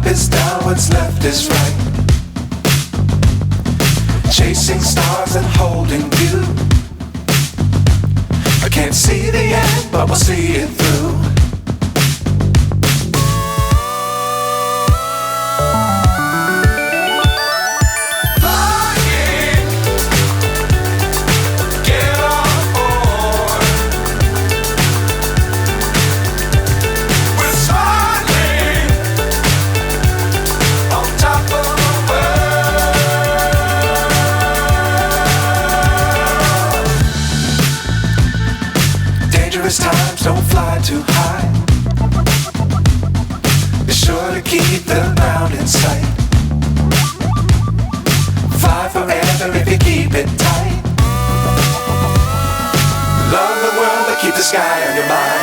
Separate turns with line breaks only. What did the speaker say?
is down, what's left is right. Chasing stars and holding you. I can't see the end, but we'll see it through. Times don't fly too high. Be sure to keep the ground in sight. Fly forever if you keep it tight. Love the world but keep the sky on your mind.